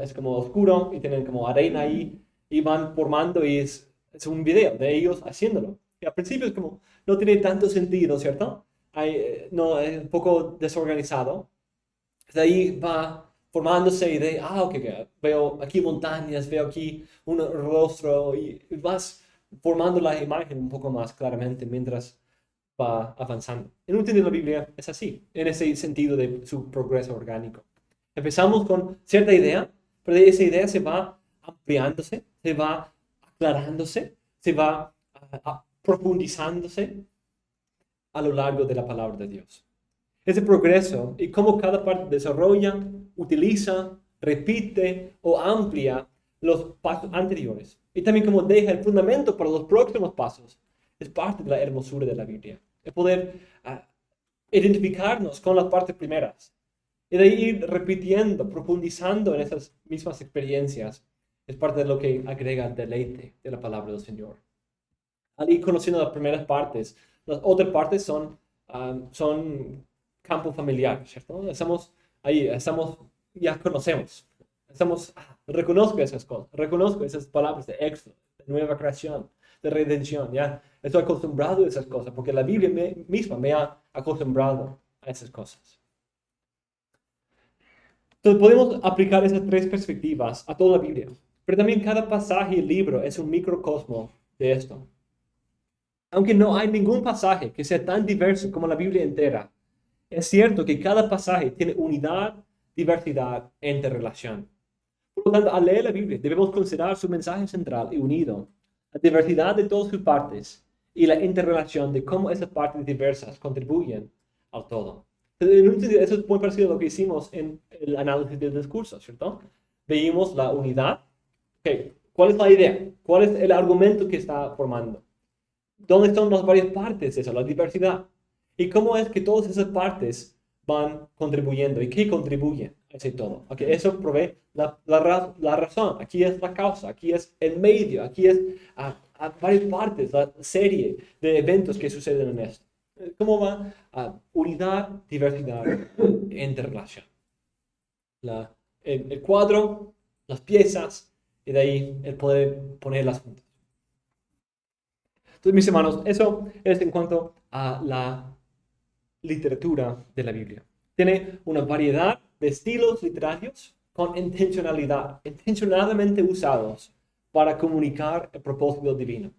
Es como oscuro y tienen como arena ahí y van formando y es un video de ellos haciéndolo. Y al principio es como, no tiene tanto sentido, ¿cierto? No, es un poco desorganizado. De ahí va formándose y ok, veo aquí montañas, veo aquí un rostro y vas formando la imagen un poco más claramente mientras va avanzando. En un sentido, la Biblia es así, en ese sentido de su progreso orgánico. Empezamos con cierta idea, pero de esa idea se va ampliándose, se va aclarándose, se va profundizándose a lo largo de la palabra de Dios. Ese progreso y cómo cada parte desarrolla, utiliza, repite o amplia los pasos anteriores. Y también cómo deja el fundamento para los próximos pasos. Es parte de la hermosura de la Biblia. Es poder identificarnos con las partes primeras. Y de ahí ir repitiendo, profundizando en esas mismas experiencias. Es parte de lo que agrega deleite de la palabra del Señor. Al ir conociendo las primeras partes, las otras partes son campo familiar, ¿cierto? Estamos ahí, ya conocemos. Reconozco esas cosas, reconozco esas palabras de éxodo, de nueva creación, de redención, ya. Estoy acostumbrado a esas cosas porque la Biblia misma me ha acostumbrado a esas cosas. Entonces podemos aplicar esas tres perspectivas a toda la Biblia. Pero también cada pasaje y libro es un microcosmo de esto. Aunque no hay ningún pasaje que sea tan diverso como la Biblia entera, es cierto que cada pasaje tiene unidad, diversidad e interrelación. Por lo tanto, al leer la Biblia, debemos considerar su mensaje central y unido, la diversidad de todas sus partes y la interrelación de cómo esas partes diversas contribuyen al todo. En un sentido, eso es muy parecido a lo que hicimos en el análisis del discurso, ¿cierto? Veíamos la unidad. Okay. ¿Cuál es la idea? ¿Cuál es el argumento que está formando? ¿Dónde están las varias partes de eso, la diversidad? ¿Y cómo es que todas esas partes van contribuyendo? ¿Y qué contribuyen a ese todo? Okay, eso provee la razón. Aquí es la causa, aquí es el medio, aquí es a varias partes, la serie de eventos que suceden en esto. ¿Cómo va? Unidad, diversidad, interrelación. El cuadro, las piezas, y de ahí el poder ponerlas juntas. Entonces, mis hermanos, eso es en cuanto a la literatura de la Biblia. Tiene una variedad de estilos literarios con intencionalidad, intencionadamente usados para comunicar el propósito divino.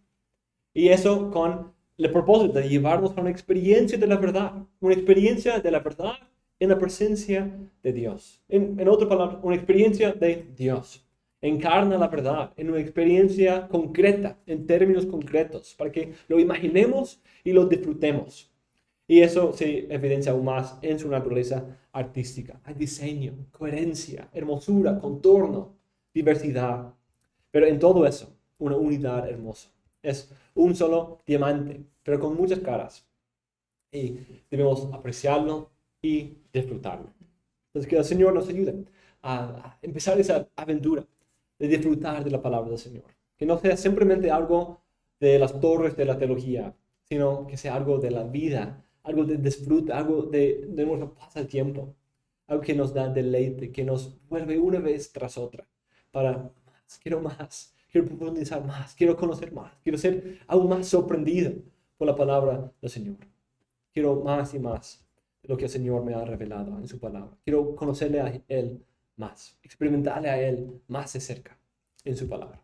Y eso con el propósito de llevarnos a una experiencia de la verdad en la presencia de Dios. En otras palabras, una experiencia de Dios. Encarna la verdad en una experiencia concreta, en términos concretos, para que lo imaginemos y lo disfrutemos. Y eso se evidencia aún más en su naturaleza artística. Hay diseño, coherencia, hermosura, contorno, diversidad. Pero en todo eso, una unidad hermosa. Es un solo diamante, pero con muchas caras. Y debemos apreciarlo y disfrutarlo. Entonces, que el Señor nos ayude a empezar esa aventura de disfrutar de la palabra del Señor. Que no sea simplemente algo de las torres de la teología, sino que sea algo de la vida, algo de disfrute, algo de nuestro pasatiempo, algo que nos da deleite, que nos vuelve una vez tras otra para más, quiero profundizar más, quiero conocer más, quiero ser aún más sorprendido por la palabra del Señor. Quiero más y más de lo que el Señor me ha revelado en su palabra. Quiero conocerle a Él más, experimentarle a Él más de cerca en su palabra.